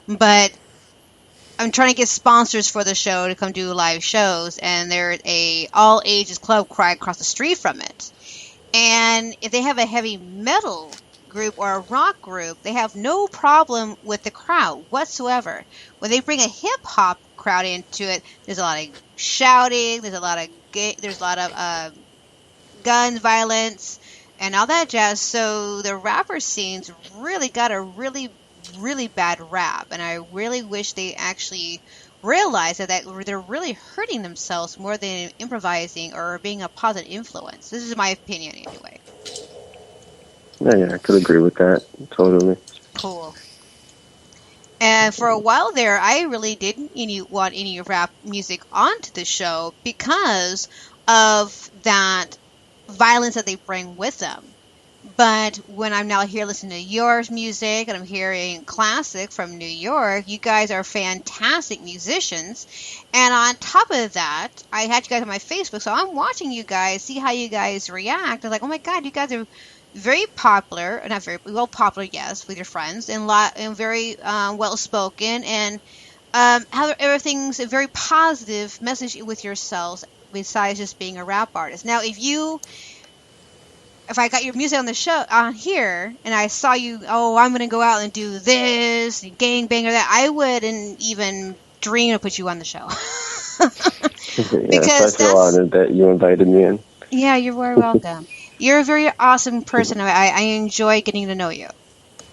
but I'm trying to get sponsors for the show to come do live shows, and there's a all ages club right across the street from it. And if they have a heavy metal group or a rock group, they have no problem with the crowd whatsoever. When they bring a hip hop crowd into it, there's a lot of shouting, there's a lot of gun violence and all that jazz. So the rapper scene's really got a really bad rap, and I really wish they actually realize that they're really hurting themselves more than improvising or being a positive influence. This is my opinion anyway. Yeah, I could agree with that totally. Cool. And for a while there, I really didn't want any rap music onto the show because of that violence that they bring with them. But when I'm now here listening to your music and I'm hearing classic from New York, you guys are fantastic musicians. And on top of that, I had you guys on my Facebook, so I'm watching you guys, see how you guys react. I was like, oh my God, you guys are very popular, not very well popular, yes, with your friends, and very well spoken, and how everything's a very positive message with yourselves besides just being a rap artist. Now, if I got your music on the show on here and I saw you, I'm going to go out and do this, gang bang or that, I wouldn't even dream to put you on the show. Because I feel honored that you invited me in. Yeah, you're very welcome. You're a very awesome person. I enjoy getting to know you.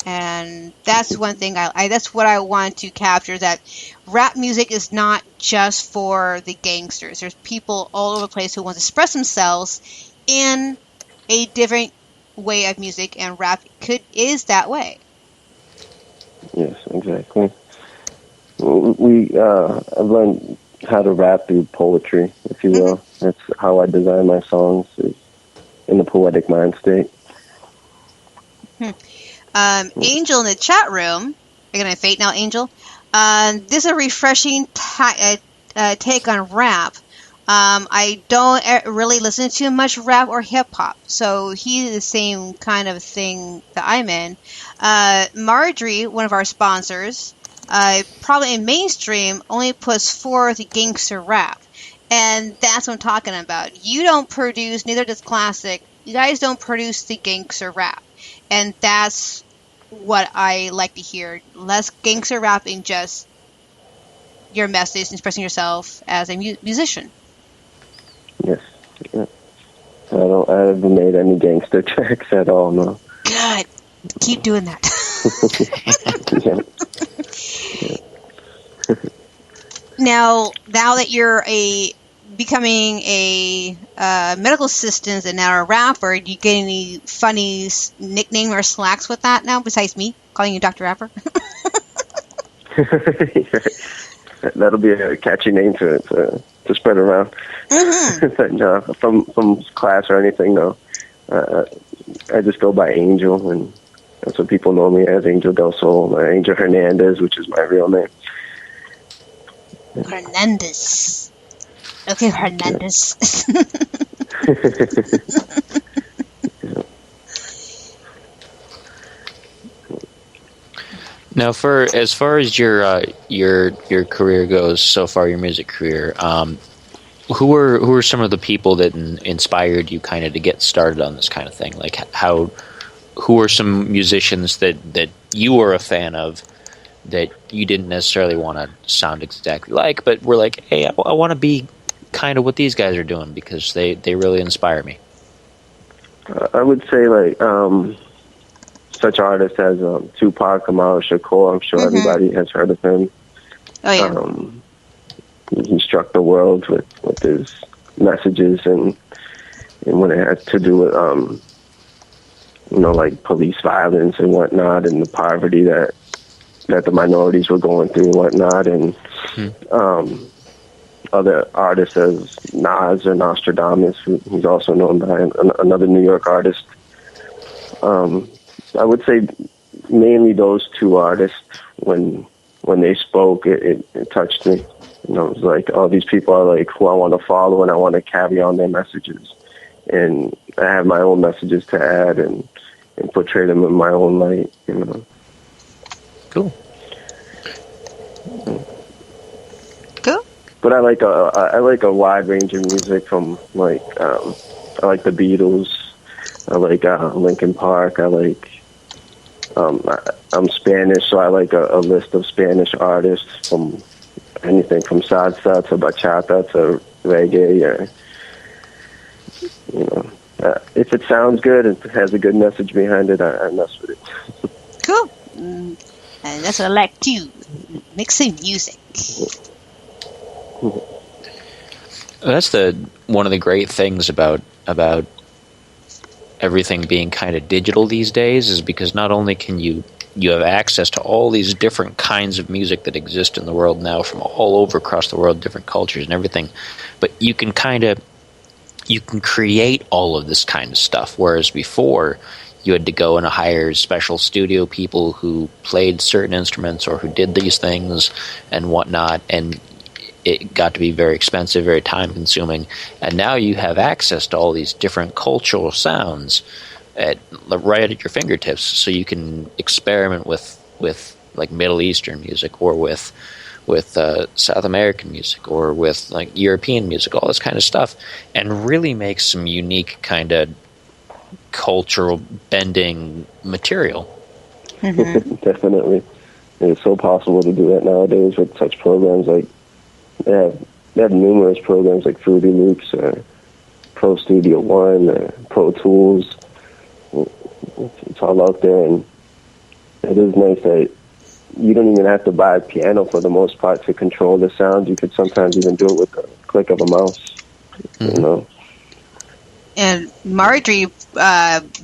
And that's one thing that's what I want to capture, that rap music is not just for the gangsters. There's people all over the place who want to express themselves in a different way of music, and rap is that way. Yes, exactly. I've learned how to rap through poetry, if you will. Mm-hmm. That's how I design my songs, is in the poetic mind state. Angel in the chat room, you're going to fade now, Angel. This is a refreshing take on rap. I don't really listen to much rap or hip-hop, so he's the same kind of thing that I'm in. Marjorie, one of our sponsors, probably in mainstream, only puts forth gangster rap. And that's what I'm talking about. You don't produce, neither does Classic. You guys don't produce the gangster rap. And that's what I like to hear. Less gangster rap and just your message, expressing yourself as a musician. Yes. Yeah. I haven't made any gangster tracks at all, no. Good. Keep doing that. Yeah. Now that you're becoming a medical assistant and now a rapper, do you get any funny nickname or slacks with that now, besides me calling you Dr. Rapper? That'll be a catchy name to spread around. Mm-hmm. No, from class or anything, no. I just go by Angel, and that's what people know me as, Angel Del Sol, Angel Hernandez, which is my real name. Hernandez. Okay, Hernandez. Now, as far as your career goes so far, your music career, who are some of the people that inspired you kind of to get started on this kind of thing? Like who are some musicians that you were a fan of that you didn't necessarily want to sound exactly like, but were like, hey, I want to be kind of what these guys are doing because they really inspire me? I would say such artists as Tupac Amaru Shakur. I'm sure everybody has heard of him. Oh yeah. He struck the world with his messages and when it had to do with like police violence and whatnot, and the poverty that the minorities were going through and whatnot, and other artists as Nas or Nostradamus, who's also known by another New York artist. I would say mainly those two artists. When they spoke, it touched me. It was like, oh, these people are like who I want to follow, and I want to carry on their messages. And I have my own messages to add and portray them in my own light. Cool. But I like a wide range of music from I like the Beatles. I like Linkin Park. I like I'm Spanish, so I like a list of Spanish artists from anything from salsa to bachata to reggae, or if it sounds good, it has a good message behind it, I mess with it. Cool. And that's what I like too. Mixing music. That's one of the great things about everything being kind of digital these days, is because not only can you have access to all these different kinds of music that exist in the world now from all over across the world, different cultures and everything, but you can create all of this kind of stuff, whereas before you had to go and hire special studio people who played certain instruments or who did these things and whatnot, and it got to be very expensive, very time-consuming. And now you have access to all these different cultural sounds right at your fingertips, so you can experiment with like Middle Eastern music, or with South American music, or with like European music, all this kind of stuff, and really make some unique kind of cultural bending material. Mm-hmm. Definitely. It's so possible to do that nowadays with such programs like they have numerous programs like Fruity Loops, Pro Studio One, Pro Tools. It's all out there, and it is nice that you don't even have to buy a piano for the most part to control the sound. You could sometimes even do it with a click of a mouse. Mm-hmm. And Marjorie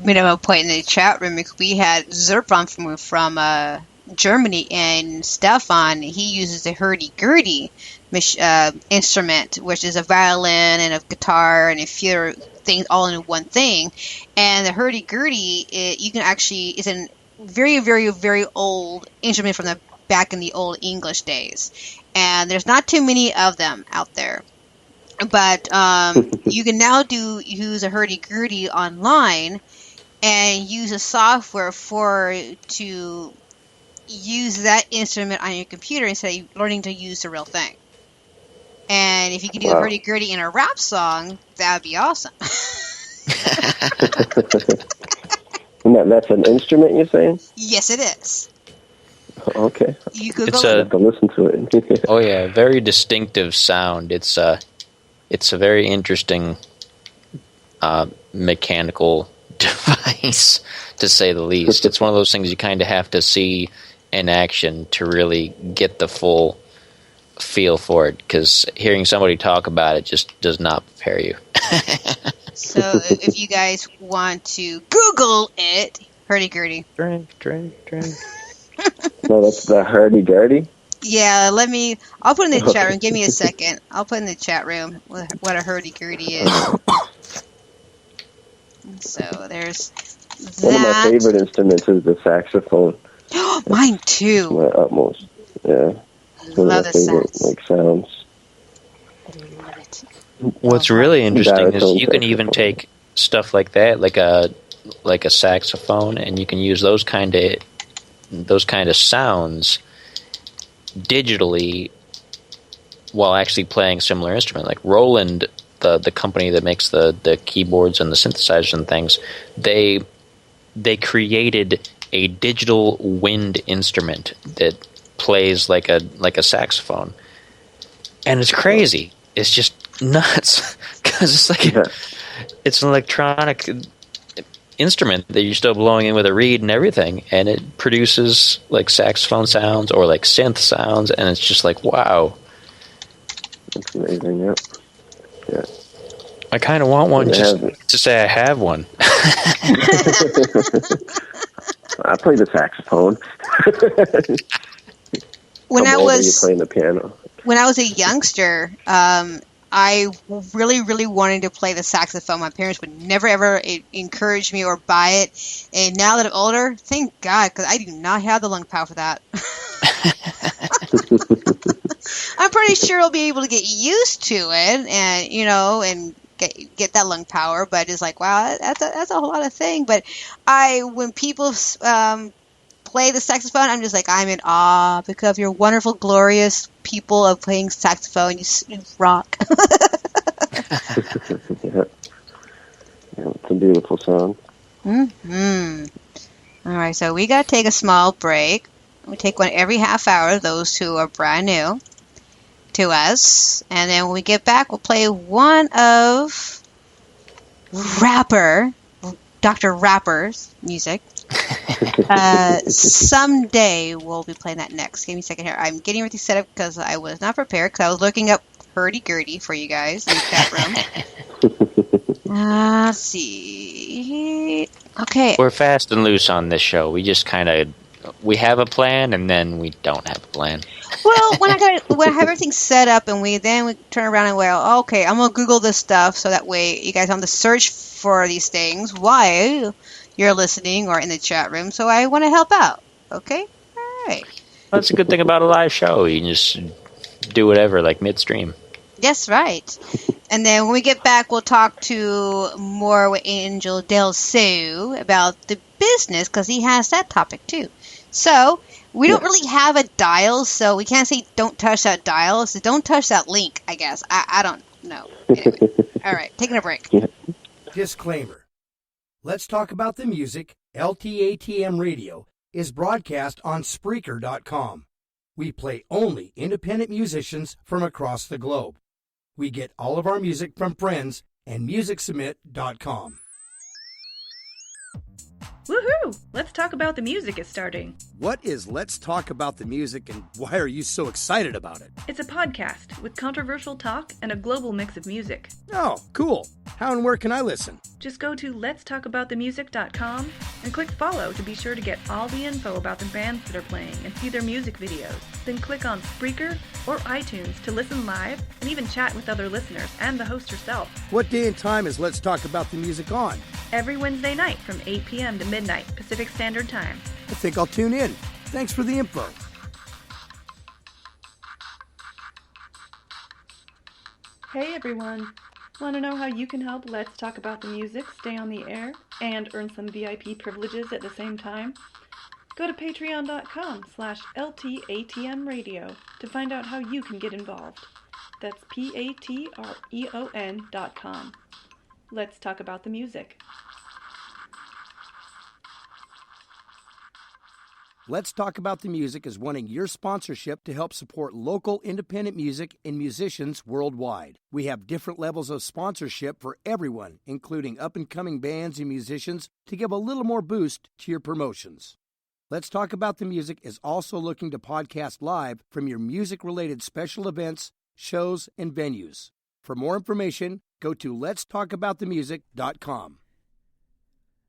made a point in the chat room. We had Zerpon from Germany, and Stefan, he uses the hurdy-gurdy instrument, which is a violin and a guitar and a few things all in one thing. And the hurdy-gurdy, is a very, very, very old instrument from back in the old English days. And there's not too many of them out there. But you can now use a hurdy-gurdy online and use a software to use that instrument on your computer instead of learning to use the real thing. And if you could do a hurdy-gurdy in a rap song, that would be awesome. And that's an instrument, you're saying? Yes, it is. Okay. You Google I have to listen to it. Oh yeah, very distinctive sound. It's a very interesting mechanical device, to say the least. It's one of those things you kind of have to see in action to really get the full feel for it, because hearing somebody talk about it just does not prepare you. So if you guys want to Google it, hurdy-gurdy. Drink. No, that's the hurdy-gurdy? Yeah, I'll put in the chat room. Give me a second. I'll put in the chat room what a hurdy-gurdy is. So there's that. One of my favorite instruments is the saxophone. Mine too. My utmost. Yeah. Love the sax. Sounds. I love it. What's really interesting is you can even take stuff like that, like a saxophone, and you can use those kind of sounds digitally while actually playing a similar instrument. Like Roland, the company that makes the keyboards and the synthesizers and things, they created a digital wind instrument that plays like a saxophone, and it's crazy. It's just nuts, because it's like it's an electronic instrument that you're still blowing in with a reed and everything, and it produces like saxophone sounds or like synth sounds, and it's just like, wow. That's amazing. Yep. Yeah. I kind of want one just to say I have one. I play the saxophone. When I was playing the piano. When I was a youngster, I really, really wanted to play the saxophone. My parents would never, ever encourage me or buy it. And now that I'm older, thank God, because I do not have the lung power for that. I'm pretty sure I'll be able to get used to it, and and get that lung power. But it's like, wow, that's a whole lot of thing. But when people play the saxophone, I'm just like, I'm in awe because of your wonderful, glorious people of playing saxophone. You rock. Yeah. Yeah, it's a beautiful song. Mm-hmm. All right, so we got to take a small break. We take one every half hour, those who are brand new to us. And then when we get back, we'll play one of Dr. Rapper's music. Someday we'll be playing that next. Give me a second here. I'm getting everything set up because I was not prepared because I was looking up hurdy-gurdy for you guys in the chat room. Let's see. Okay. We're fast and loose on this show. We just we have a plan and then we don't have a plan. Well, when I have everything set up and we turn around and okay, I'm gonna Google this stuff so that way you guys don't have to search for these things while you're listening or in the chat room. So I want to help out. Okay, all right. Well, that's a good thing about a live show. You can just do whatever, like midstream. Yes, right. And then when we get back, we'll talk to more with Angel Del Seu about the business because he has that topic too. So we don't really have a dial, so we can't say don't touch that dial. So don't touch that link, I guess. I don't know. Anyway. All right, taking a break. Disclaimer. Let's Talk About the Music, LTATM Radio, is broadcast on Spreaker.com. We play only independent musicians from across the globe. We get all of our music from friends and MusicSubmit.com. Woohoo! Let's Talk About the Music is starting. What is Let's Talk About the Music, and why are you so excited about it? It's a podcast with controversial talk and a global mix of music. Oh, cool. How and where can I listen? Just go to letstalkaboutthemusic.com and click follow to be sure to get all the info about the bands that are playing and see their music videos. Then click on Spreaker or iTunes to listen live and even chat with other listeners and the host herself. What day and time is Let's Talk About the Music on? Every Wednesday night from 8 p.m. to midnight Pacific Standard Time. I think I'll tune in. Thanks for the info. Hey everyone! Want to know how you can help Let's Talk About the Music stay on the air and earn some VIP privileges at the same time? Go to patreon.com/LTATM radio to find out how you can get involved. That's patreon.com. Let's Talk About the Music. Let's Talk About the Music is wanting your sponsorship to help support local independent music and musicians worldwide. We have different levels of sponsorship for everyone, including up-and-coming bands and musicians, to give a little more boost to your promotions. Let's Talk About the Music is also looking to podcast live from your music-related special events, shows, and venues. For more information, go to letstalkaboutthemusic.com.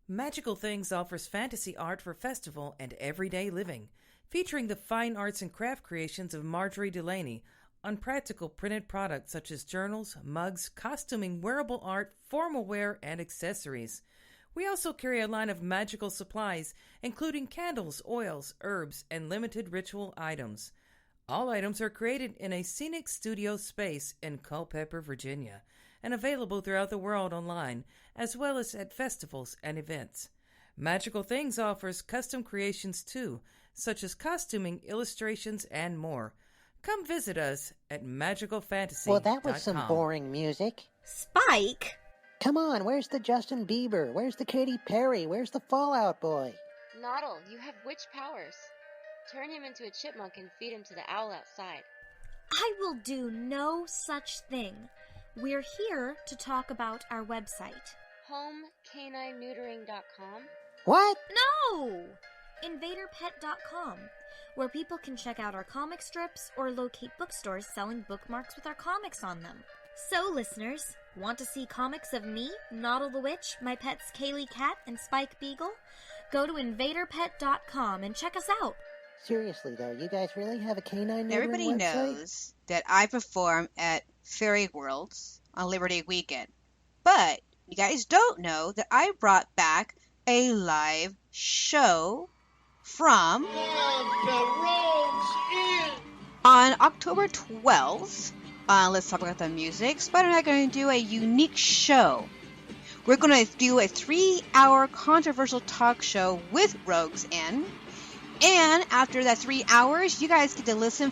Magical Things offers fantasy art for festival and everyday living, featuring the fine arts and craft creations of Marjorie Delaney on practical printed products such as journals, mugs, costuming, wearable art, formal wear, and accessories. We also carry a line of magical supplies, including candles, oils, herbs, and limited ritual items. All items are created in a scenic studio space in Culpeper, Virginia, and available throughout the world online, as well as at festivals and events. Magical Things offers custom creations too, such as costuming, illustrations, and more. Come visit us at magicalfantasy.com. Well, that was some boring music. Spike? Come on, where's the Justin Bieber? Where's the Katy Perry? Where's the Fall Out Boy? Noddle, you have witch powers. Turn him into a chipmunk and feed him to the owl outside. I will do no such thing. We're here to talk about our website. HomeCanineNeutering.com? What? No! InvaderPet.com, where people can check out our comic strips or locate bookstores selling bookmarks with our comics on them. So, listeners, want to see comics of me, Noddle the Witch, my pets Kaylee Cat and Spike Beagle? Go to InvaderPet.com and check us out. Seriously, though, you guys really have a canine neutering Everybody website? knows that I perform at Fairy Worlds on Labor Day weekend. But you guys don't know that I brought back a live show from on October 12th. Let's talk about the music. Spider and I are going to do a unique show. We're going to do a 3-hour controversial talk show with Rogues in. And after that 3 hours, you guys get to listen